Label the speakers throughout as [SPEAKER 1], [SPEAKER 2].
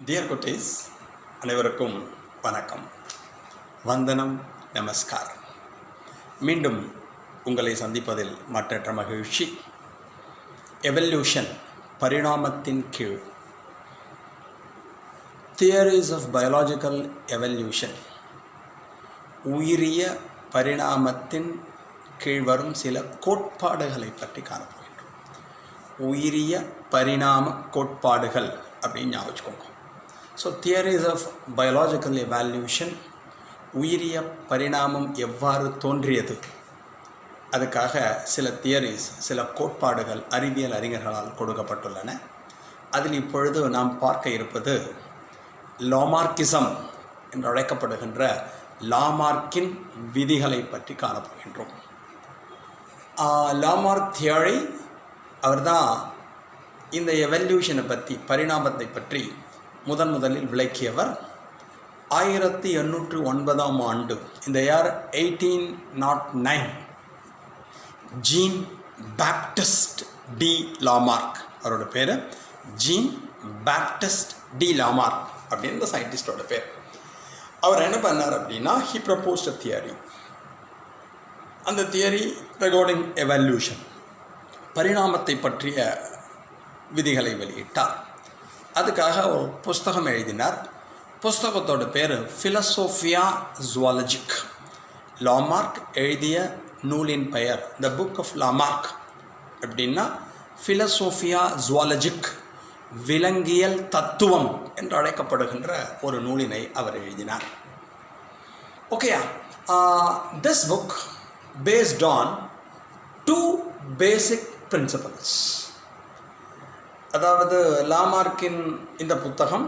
[SPEAKER 1] Dear குட்டீஸ், அனைவருக்கும் வணக்கம், வந்தனம், நமஸ்கார். மீண்டும் உங்களை சந்திப்பதில் மற்றற்ற மகிழ்ச்சி. எவல்யூஷன், பரிணாமத்தின் கீழ், தியரிஸ் ஆஃப் பயாலஜிக்கல் எவல்யூஷன், உயிரிய பரிணாமத்தின் கீழ் வரும் சில கோட்பாடுகளை பற்றி காணப்போகின்றோம். உயிரிய பரிணாம கோட்பாடுகள் அப்படின்னு ஞாபகம் வச்சுக்கோங்க. So theories of biological evolution, உயிரிய பரிணாமம் எவ்வாறு தோன்றியது, அதுக்காக சில தியரிஸ், சில கோட்பாடுகள் அறிவியல் அறிஞர்களால் கொடுக்கப்பட்டுள்ளன. அதில் இப்பொழுது நாம் பார்க்க இருப்பது லாமார்க்கிசம் என்று அழைக்கப்படுகின்ற லாமார்க்கின் விதிகளை பற்றி காணப்போகின்றோம். லாமார்க் தியரி, அவர்தான் இந்த எவல்யூஷனை பற்றி, பரிணாமத்தை பற்றி முதலில் விளக்கியவர். 1809ஆம் ஆண்டு, இந்த year 1809, Jean Baptiste de Lamarck, அவரோட பேர் ஜீன் பாப்டிஸ்ட் டி லாமார்க் அப்படின்னு இந்த சயின்டிஸ்டோட பேர். அவர் என்ன பண்ணார் அப்படின்னா, ஹி ப்ரப்போஸ்ட் அ தியரி. அந்த தியரி ரெகார்டிங் எவல்யூஷன், பரிணாமத்தை பற்றிய விதிகளை வெளியிட்டார். அதுக்காக ஒரு புஸ்தகம் எழுதினார். புஸ்தகத்தோட பேர் ஃபிலசோஃபியா ஜுவாலஜிக். லாமார்க் எழுதிய நூலின் பெயர் த புக் ஆஃப் லாமார்க். அப்படின்னா ஃபிலசோஃபியா ஜுவாலஜிக், விலங்கியல் தத்துவம் என்று அழைக்கப்படுகின்ற ஒரு நூலினை அவர் எழுதினார். ஓகேயா, this book based on two basic principles. அதாவது லாமார்க்கின் இந்த புத்தகம்,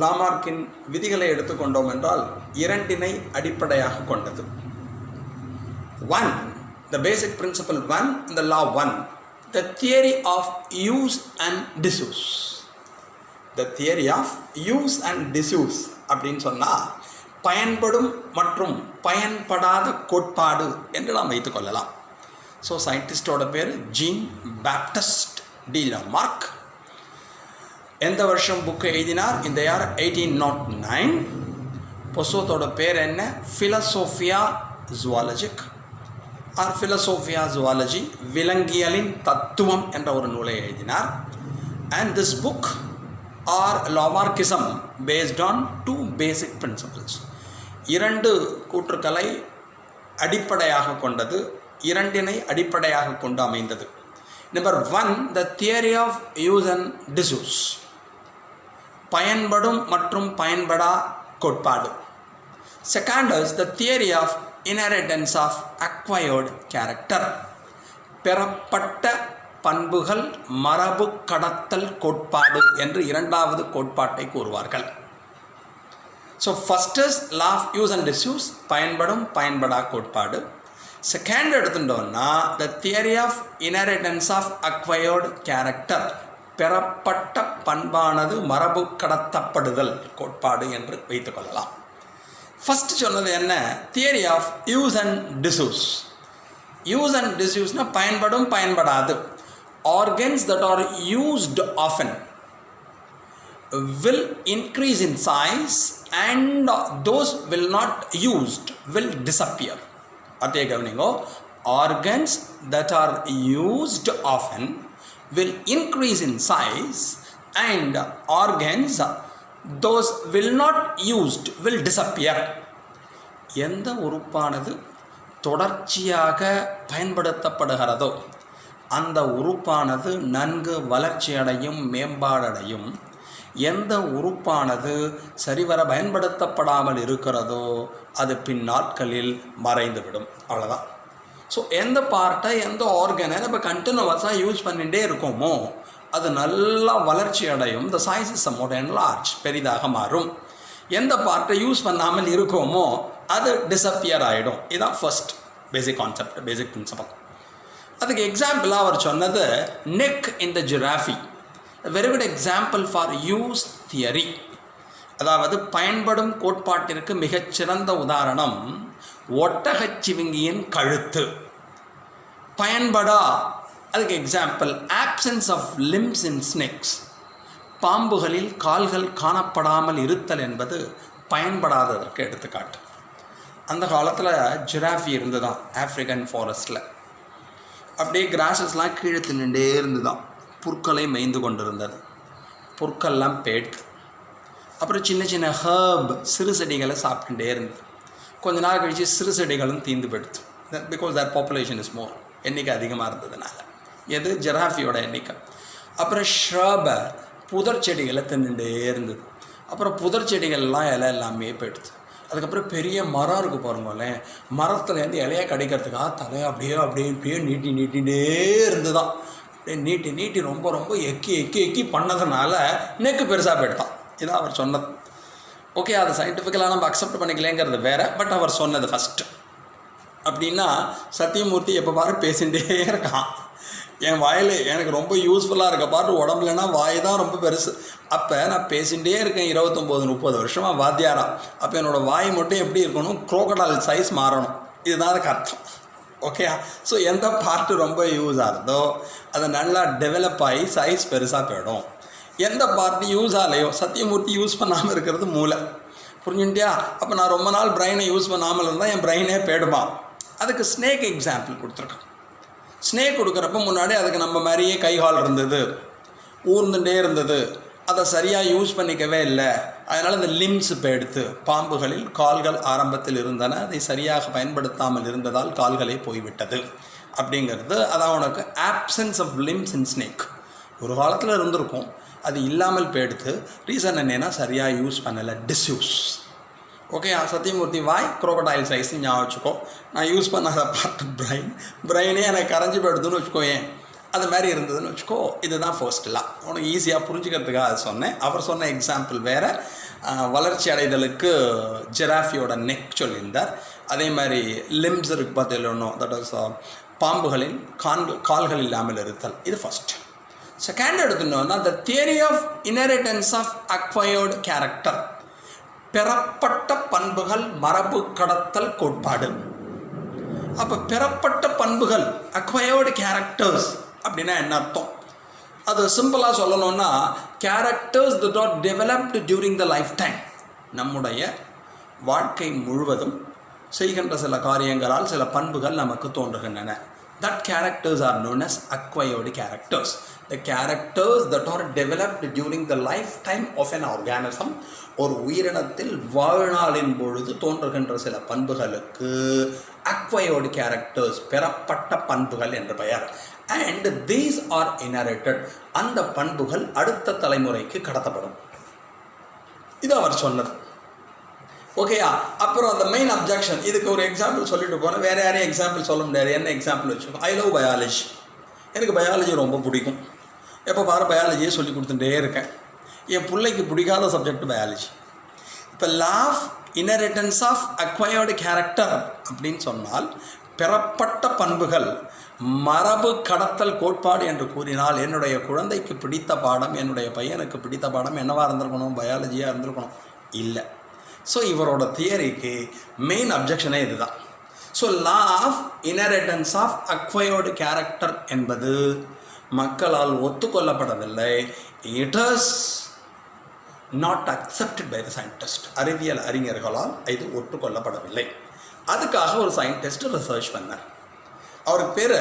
[SPEAKER 1] லாமார்க்கின் விதிகளை எடுத்துக்கொண்டோம் என்றால் இரண்டினை அடிப்படையாக கொண்டது. One, the basic principle 1, the law 1, the theory of use and disuse. The theory of use and disuse அப்படின்னு சொன்னால் பயன்படும் மற்றும் பயன்படாத கோட்பாடு என்று நாம் வைத்துக்கொள்ளலாம். ஸோ சயின்டிஸ்டோட பேர் ஜீன் பாப்டிஸ்ட் டி லாமார்க். எந்த வருஷம் புக்கு எழுதினார்? இந்த இயர் 1809. புஸ்தகத்தோட பேர் என்ன? ஃபிலசோஃபியா ஜுவாலஜிக் ஆர் ஃபிலசோஃபியா ஜுவாலஜி, விலங்கியலின் தத்துவம் என்ற ஒரு நூலை எழுதினார். And this book are Lamarckism based on two basic principles. இரண்டு கூற்றுக்களை அடிப்படையாக கொண்டது, இரண்டினை அடிப்படையாக கொண்டு அமைந்தது. Number 1, the theory of use and disuse, பயன்படும் மற்றும் பயன்படா கோட்பாடு. Second is the theory of inheritance of acquired character, பெறப்பட்ட பண்புகள் மரபு கடத்தல் கோட்பாடு என்று இரண்டாவது கோட்பாட்டை கூறுவார்கள். So first is law of use and disuse, பயன்படும் பயன்படா கோட்பாடு. செகண்ட் எடுத்துட்டோம்னா the theory of inheritance of acquired character, பெறப்பட்ட பண்பானது மரபு கடத்தப்படுதல் கோட்பாடு என்று வைத்துக்கொள்ளலாம். ஃபர்ஸ்ட் சொன்னது என்ன? Theory of use and disuse. Use and டிஸ்யூஸ்னால் பயன்படும் பயன்படாது. Organs that are used often will increase in size and those will not used will disappear. அதே கவனிங்கோ, organs that are used often will increase in size and organs those will not used will disappear. எந்த உறுப்பானது தொடர்ச்சியாக பயன்படுத்தப்படுகிறதோ அந்த உறுப்பானது நன்கு வளர்ச்சியடையும், மேம்பாடடையும். எந்த உறுப்பானது சரிவர பயன்படுத்தப்படாமல் இருக்கிறதோ அது பின் நாட்களில் மறைந்துவிடும். அவ்வளோதான். ஸோ எந்த பார்ட்டை, எந்த ஆர்கனை நம்ம கண்டினியூவஸாக யூஸ் பண்ணிகிட்டே இருக்கோமோ அது நல்லா வளர்ச்சி அடையும். The size is somewhat enlarge, பெரிதாக மாறும். எந்த பார்ட்டை யூஸ் பண்ணாமல் இருக்கோமோ அது டிஸப்பியர் ஆகிடும். இதுதான் first basic concept, basic principle. அதுக்கு எக்ஸாம்பிளாக அவர் சொன்னது neck in the giraffe, very good example for use theory. அதாவது பயன்படும் கோட்பாட்டிற்கு மிகச்சிறந்த உதாரணம் ஒட்டகச்சிவிங்கியின் கழுத்து. பயன்படா, அதுக்கு example absence of limbs in snakes. பாம்புகளில் கால்கள் காணப்படாமல் இருத்தல் என்பது பயன்படாததற்கு எடுத்துக்காட்டு. அந்த காலத்தில் ஜிராஃபி இருந்துதான் ஆஃப்ரிக்கன் ஃபாரஸ்ட்டில். அப்படியே கிராஸஸ்லாம் கீழே தின்னுட்டே இருந்துதான், புற்களை மேய்ந்து கொண்டிருந்தது. புற்கள்லாம் பேட்டு, அப்புறம் சின்ன சின்ன ஹர்ப் சிறு செடிகளை சாப்பிட்டுட்டே இருந்தது. கொஞ்ச நாள் கழித்து சிறு செடிகளும் தீர்ந்து போயிடுது. Because that population is more, எண்ணிக்கை அதிகமாக இருந்ததுனால. எது? ஜிராஃபியோட எண்ணிக்கை. அப்புறம் ஷ்ரபை புதர் செடிகளை தின்னுட்டே இருந்தது. அப்புறம் புதர் செடிகள்லாம் இலை எல்லாமே போயிடுது. அதுக்கப்புறம் பெரிய மரம் இருக்குது பாருங்களேன், மரத்துலேருந்து இலையை கடிக்கிறதுக்காக தலையை அப்படியே நீட்டிகிட்டே இருந்துதான். அப்படியே நீட்டி ரொம்ப ரொம்ப எக்கி பண்ணதுனால நெக்கு பெருசாக போயிட்டான். இதான் அவர் சொன்னது. ஓகே, அதை சயின்டிஃபிக்கலாக நம்ம அக்செப்ட் பண்ணிக்கலேங்கிறது வேறு, பட் அவர் சொன்னது ஃபஸ்ட்டு. அப்படின்னா சத்தியமூர்த்தி எப்போ பாரு பேசிகிட்டே இருக்கான். என் வாயில் எனக்கு ரொம்ப யூஸ்ஃபுல்லாக இருக்க பாட்டு, உடம்புலனா வாய் தான் ரொம்ப பெருசு. அப்போ நான் பேசிகிட்டே இருக்கேன் 29-30 வருஷமாக வாத்தியாரா. அப்போ என்னோடய வாய் மட்டும் எப்படி இருக்கணும்? குரோக்கடைல் சைஸ் மாறணும். இதுதான் அதுக்கு அர்த்தம். ஓகே, ஸோ எந்த பார்ட்டு ரொம்ப யூஸ் ஆகுதோ அது நல்லா டெவலப் ஆகி சைஸ் பெருசாக போயிடும். எந்த பார்ட்டு யூஸ் ஆகலையோ, சத்தியமூர்த்தி யூஸ் பண்ணாமல் இருக்கிறது மூளை. புரிஞ்சுட்டியா? அப்போ நான் ரொம்ப நாள் பிரெயினை யூஸ் பண்ணாமல் இருந்தால் என் பிரெயினே போயிடுமா? அதுக்கு ஸ்னேக் எக்ஸாம்பிள் கொடுத்துருக்கேன். ஸ்னேக் கொடுக்குறப்ப முன்னாடி அதுக்கு நம்ம மாதிரியே கைகால் இருந்தது, ஊர்ந்துட்டே இருந்தது, அதை சரியாக யூஸ் பண்ணிக்கவே இல்லை. அதனால் இந்த லிம்ஸ் இப்போ எடுத்து, பாம்புகளில் கால்கள் ஆரம்பத்தில் இருந்தன, அதை சரியாக பயன்படுத்தாமல் இருந்ததால் கால்களே போய்விட்டது அப்படிங்கிறது. அதான் உனக்கு absence of limbs in snake. ஒரு காலத்தில் இருந்திருக்கும், அது இல்லாமல் போயிடுத்து. ரீசன் என்னென்னா சரியாக யூஸ் பண்ணலை, டிஸ்யூஸ். ஓகே, சத்தியமூர்த்தி வாய் குரோக்கடைல் சைஸ்ன்னு ஞாபகம் வச்சுக்கோ. நான் யூஸ் பண்ணாத பார்த்து பிரெயினே எனக்கு கரைஞ்சி போயிடுதுன்னு வச்சுக்கோ. ஏன் அது மாதிரி இருந்ததுன்னு வச்சுக்கோ. இதுதான் ஃபர்ஸ்ட்லாம் உனக்கு ஈஸியாக புரிஞ்சுக்கிறதுக்காக அது சொன்னேன். அவர் சொன்ன எக்ஸாம்பிள் வேறு. வளர்ச்சி அடைதலுக்கு ஜிராஃபியோட நெக் சொல்லியிருந்தார். அதே மாதிரி லிம்ஸ் இருக்குது பார்த்தீங்கன்னா, தட் இஸ் பாம்புகளின் கால்கள் இல்லாமல் இருத்தல். இது ஃபஸ்ட். செகண்ட் எடுத்துட்டோம்னா the theory of inheritance of acquired character, பெறப்பட்ட பண்புகள் மரபு கடத்தல் கோட்பாடு. அப்போ பெறப்பட்ட பண்புகள், அக்வயர்டு கேரக்டர்ஸ் அப்படின்னா என்ன அர்த்தம்? அது சிம்பிளாக சொல்லணும்னா characters that R developed during the life time. நம்முடைய வாழ்க்கை முழுவதும் செய்கின்ற சில காரியங்களால் சில பண்புகள் நமக்கு தோன்றுகின்றன. That characters are known as acquired characters. The characters that are developed during the lifetime of an organism. ஒரு உயிரினத்தில் வாழ்நாளின் பொழுது தோன்றுகின்ற சில பண்புகளுக்கு acquired characters, பெறப்பட்ட பண்புகள் என்று பெயர். And these are inherited. அந்த பண்புகள் அடுத்த தலைமுறைக்கு கடத்தப்படும். இது அவர் சொன்னது. ஓகேயா? அப்புறம் அந்த மெயின் அப்ஜெக்ஷன், இதுக்கு ஒரு எக்ஸாம்பிள் சொல்லிட்டு போகிறேன். வேறு யாரையும் எக்ஸாம்பிள் சொல்ல முடியாது. என்ன எக்ஸாம்பிள் வச்சுக்கோ? I love biology. எனக்கு பயாலஜி ரொம்ப பிடிக்கும். எப்போ பாரு பயாலஜியே சொல்லி கொடுத்துட்டே இருக்கேன். என் பிள்ளைக்கு பிடிக்காத சப்ஜெக்ட் பயாலஜி. இப்போ law of inheritance of acquired character அப்படின்னு சொன்னால் பெறப்பட்ட பண்புகள் மரபு கடத்தல் கோட்பாடு என்று கூறினால் என்னுடைய குழந்தைக்கு பிடித்த பாடம், என்னுடைய பையனுக்கு பிடித்த பாடம் என்னவாக இருந்திருக்கணும்? பயாலஜியாக இருந்திருக்கணும். இல்லை. ஸோ இவரோட தியரிக்கு மெயின் அப்ஜெக்ஷனே இதுதான். So law of inheritance of acquired character என்பது மக்களால் ஒத்துக்கொள்ளப்படவில்லை. It is not accepted by the scientist. அறிவியல் அறிஞர்களால் இது ஒத்துக்கொள்ளப்படவில்லை. அதுக்காக ஒரு சயின்டிஸ்ட் ரிசர்ச் பண்ணார். அவருக்கு பேர்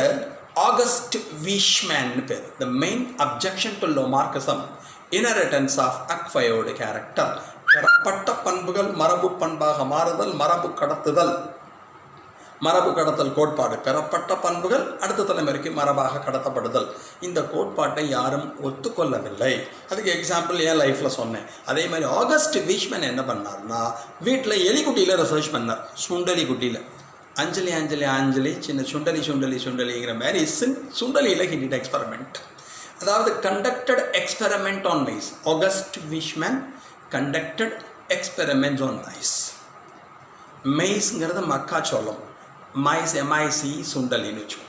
[SPEAKER 1] ஆகஸ்ட் வீஷ்மேன் பேர். The main objection to Lamarckism, inheritance of acquired character, பெறப்பட்ட பண்புகள் மரபு பண்பாக மாறுதல், மரபு கடத்தல் கோட்பாடு. பெறப்பட்ட பண்புகள் அடுத்த தலைமுறைக்கு மரபாக கடத்தப்படுதல். இந்த கோட்பாட்டை யாரும் ஒத்துக்கொள்ளவில்லை. அதுக்கு எக்ஸாம்பிள் என் லைஃப்பில் சொன்னேன். அதே மாதிரி ஆகஸ்ட் வீஷ்மேன் என்ன பண்ணார்னா, வீட்டில் எலிக்குட்டியில் ரிசர்ச் பண்ணார். சுண்டலி குட்டியில் அஞ்சலி சின்ன சுண்டலிங்கிற மாதிரி சுண்டலியில் ஹி டிட் எக்ஸ்பெரிமெண்ட். அதாவது conducted experiment on mice. August Weismann conducted experiments on mice. மைஸ்ங்கிறது மக்காச்சோளம், மைஸ் MIC சுண்டலின்னு வச்சுக்கோ.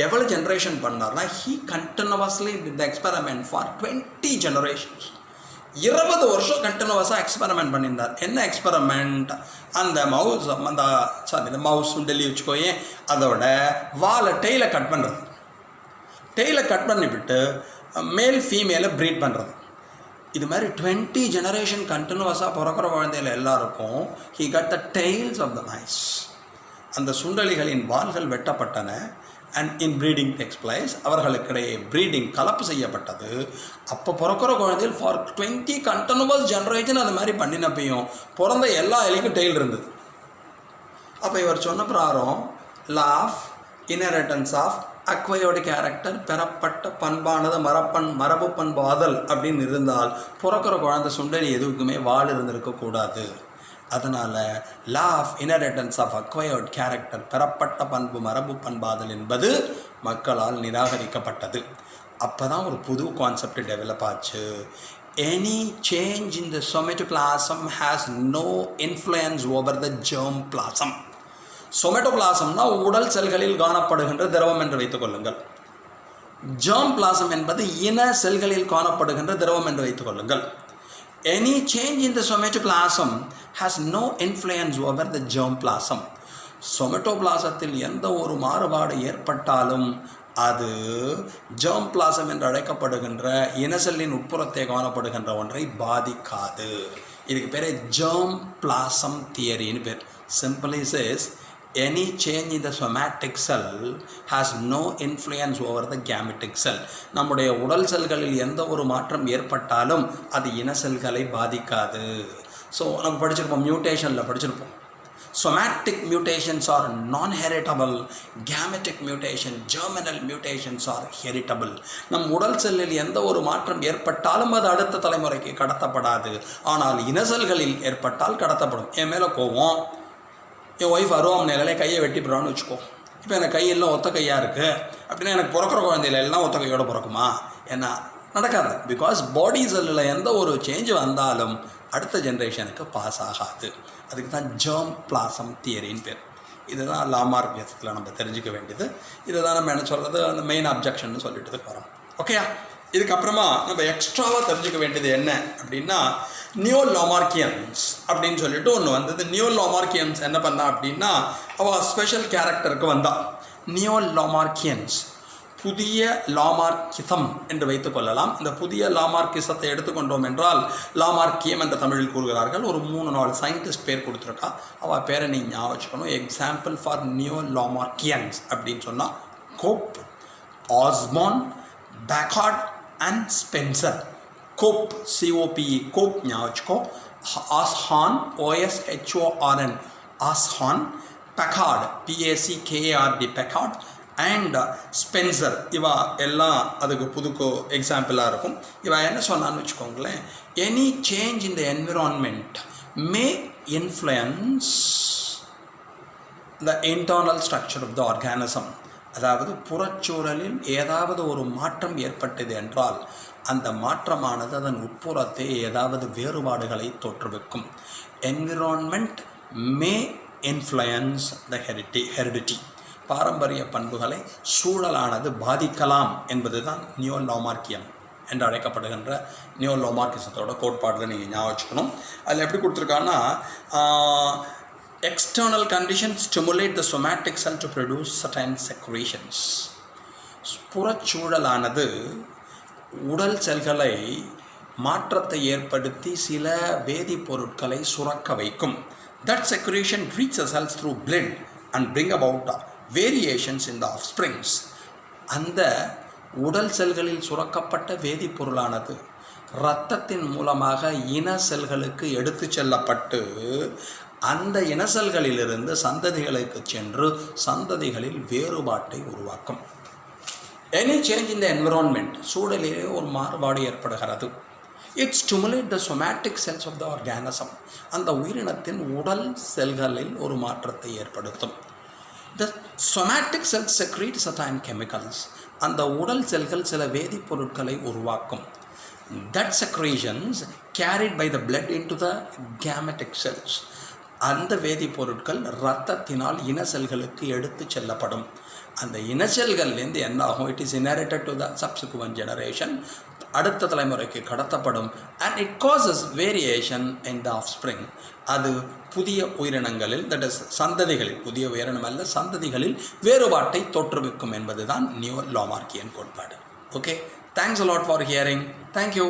[SPEAKER 1] எவ்வளோ ஜென்ரேஷன் பண்ணார்னா he continuously did the experiment for 20 generations. 20 வருஷம் கண்டினியூவஸாக எக்ஸ்பெரிமெண்ட் பண்ணியிருந்தார். என்ன எக்ஸ்பெரிமெண்ட்? அந்த மவுஸ் சுண்டலி வச்சுக்கோயேன், அதோட வாலை டெய்லை கட் பண்ணுறது. டெய்லை கட் பண்ணிவிட்டு மேல் ஃபீமேலை ப்ரீட் பண்ணுறது. இது மாதிரி 20 ஜெனரேஷன் கண்டினியூவஸாக பிறக்கிற குழந்தைகள் எல்லாருக்கும் he got the tails of the mice. அந்த சுண்டலிகளின் வால்கள் வெட்டப்பட்டன. And in breeding takes place, அவர்களுக்கிடையே ப்ரீடிங் கலப்பு செய்யப்பட்டது. அப்போ பிறக்கிற குழந்தைகள் ஃபார் 20 கண்டினியூவஸ் ஜெனரேஷன் அது மாதிரி பண்ணினப்பையும் பிறந்த எல்லா எலிக்கும் டெய்ல் இருந்தது. அப்போ இவர் சொன்ன பிரகாரம் law of inheritance of acquired character, பெறப்பட்ட பண்பானது மரபு பண்பாதல் அப்படின்னு இருந்தால் பிறக்கிற குழந்தை சுண்டலி எதுக்குமே வால் இருந்திருக்கக்கூடாது. அதனால் law of inheritance of acquired character, பெறப்பட்ட பண்பு மரபு பண்பாதல் என்பது மக்களால் நிராகரிக்கப்பட்டது. அப்போ தான் ஒரு புது கான்செப்ட் டெவலப் ஆச்சு. Any change in the somatoplasm has no influence over the germ plasm. சொமேட்டோபிளாசம்னா உடல் செல்களில் காணப்படுகின்ற திரவம் என்று வைத்துக் கொள்ளுங்கள். ஜெர்ம் பிளாசம் என்பது இன செல்களில் காணப்படுகின்ற திரவம் என்று வைத்துக் கொள்ளுங்கள். Any change in the somatoplasm has no influence over the germ plasm. சொமேட்டோபிளாசத்தில் எந்த ஒரு மாறுபாடு ஏற்பட்டாலும் அது ஜெர்ம் பிளாசம் என்று அழைக்கப்படுகின்ற இனசெல்லின் உட்புறத்தை காணப்படுகின்ற ஒன்றை பாதிக்காது. இதுக்கு பேர் ஜெர்ம் பிளாசம் தியரின்னு பேர். Simply says any change in the somatic cell has no influence over the gametic cell. நம்முடைய உடல் செல்களில் எந்த ஒரு மாற்றம் ஏற்பட்டாலும் அது இன செல்களை பாதிக்காது. ஸோ நம்ம படிச்சிருப்போம், மியூட்டேஷனில் படிச்சிருப்போம். somatic mutations are non-heritable, gametic mutation, germinal mutations are heritable. நம் உடல் செல்லில் எந்த ஒரு மாற்றம் ஏற்பட்டாலும் அது அடுத்த தலைமுறைக்கு கடத்தப்படாது. ஆனால் இன செல்களில் ஏற்பட்டால் கடத்தப்படும். என் மேலே கோவம், என் ஒய்ஃப் அருவாமனையிலே கையை வெட்டிப்படுறான்னு வச்சுக்கோ. இப்போ எனக்கு கையெல்லாம் ஒத்த கையாக இருக்குது அப்படின்னா எனக்கு பிறக்கிற குழந்தையில எல்லாம் ஒத்த கையோடு பிறக்குமா? என்ன நடக்காது. பிகாஸ் பாடி செல்லில் எந்த ஒரு சேஞ்சு வந்தாலும் அடுத்த ஜென்ரேஷனுக்கு பாஸ் ஆகாது. அதுக்கு தான் ஜெர்ம் பிளாசம் தியரின்னு பேர். இதுதான் லாமார்க் வியத்தில் நம்ம தெரிஞ்சுக்க வேண்டியது. இதுதான் நம்ம என்ன சொல்கிறது, அந்த மெயின் அப்ஜெக்ஷன் சொல்லிட்டு வரோம். ஓகேயா? இதுக்கப்புறமா நம்ம எக்ஸ்ட்ராவாக தெரிஞ்சுக்க வேண்டியது என்ன அப்படின்னா, நியோ லாமார்க்கியன்ஸ் அப்படின்னு சொல்லிட்டு ஒன்று வந்தது. நியோ லாமார்க்கியன்ஸ் என்ன பண்ணா அப்படின்னா, அவள் ஸ்பெஷல் கேரக்டருக்கு வந்தா. நியோ லாமார்க்கியன்ஸ் புதிய லாமார்க்கிசம் என்று வைத்துக் கொள்ளலாம். இந்த புதிய லாமார்க்கிசத்தை எடுத்துக்கொண்டோம் என்றால், லாமார்க்கியம் என்ற தமிழில் கூறுகிறார்கள். ஒரு 3-4 சயின்டிஸ்ட் பேர் கொடுத்துருக்கா. அவள் பேரை நீங்கள் ஞாபகம் வச்சுக்கணும். எக்ஸாம்பிள் ஃபார் நியோ லாமார்க்கியன்ஸ் அப்படின்னு சொன்னால் Cope, Osborn, Packard and Spencer. Cope, COPE, Cope ஞாபகம் வச்சுக்கோ. Osborn, OSHORN, Osborn. Packard, PACKARD, Packard. And Spencer. இவா எல்லாம் அதுக்கு புதுக்கு எக்ஸாம்பிளாக இருக்கும். இவா என்ன சொன்னான்னு வச்சுக்கோங்களேன், any change in the environment may influence the internal structure of the organism. அதாவது புறச்சூழலில் ஏதாவது ஒரு மாற்றம் ஏற்பட்டது என்றால் அந்த மாற்றமானது அதன் உட்புறத்தை ஏதாவது வேறுபாடுகளை தோற்றுவிக்கும். என்விரான்மெண்ட் மே இன்ஃப்ளூயன்ஸ் த ஹெரிடிட்டி. பாரம்பரிய பண்புகளை சூழலானது பாதிக்கலாம் என்பது தான் நியோ லாமார்க்கியம் என்று அழைக்கப்படுகின்ற நியோ லாமார்க்கிசத்தோட கோட்பாட்டில் நீங்கள் ஞாபகம் வச்சுக்கணும். அதில் எப்படி கொடுத்துருக்காங்கன்னா, external conditions stimulate the somatic cell to produce certain secretions. புறச்சூழலானது உடல் செல்களை மாற்றத்தை ஏற்படுத்தி சில வேதிப்பொருட்களை சுரக்க வைக்கும். That secretion reaches the cells through blood and bring about variations in the offsprings. அந்த உடல் செல்களில் சுரக்கப்பட்ட வேதிப்பொருளானது இரத்தத்தின் மூலமாக இன செல்களுக்கு எடுத்து செல்லப்பட்டு அந்த இனசெல்களிலிருந்து சந்ததிகளுக்கு சென்று சந்ததிகளில் வேறுபாட்டை உருவாக்கும். Any change in the environment, சூழலிலே ஒரு மாறுபாடு ஏற்படுகிறது. It stimulate the somatic cells of the organism. அந்த உயிரினத்தின் உடல் செல்களில் ஒரு மாற்றத்தை ஏற்படுத்தும். The somatic cells secrete certain chemicals. அந்த உடல் செல்கள் சில வேதிப்பொருட்களை உருவாக்கும். That secretions carried by the blood into the gametic cells. அந்த வேதிப்பொருட்கள் இரத்தத்தினால் இன செல்களுக்கு எடுத்து செல்லப்படும். அந்த இன செல்கள்லேருந்து என்ன ஆகும்? It is inherited to the subsequent generation. அடுத்த தலைமுறைக்கு கடத்தப்படும். And it causes variation in the offspring. அது புதிய உயிரினங்களில், தட் இஸ் சந்ததிகளில், புதிய உயிரினம் அல்ல சந்ததிகளில் வேறுபாட்டை தோற்றுவிக்கும் என்பது தான் நியோ லாமார்க்கியன் கோட்பாடு. Okay, thanks a lot for hearing. Thank you.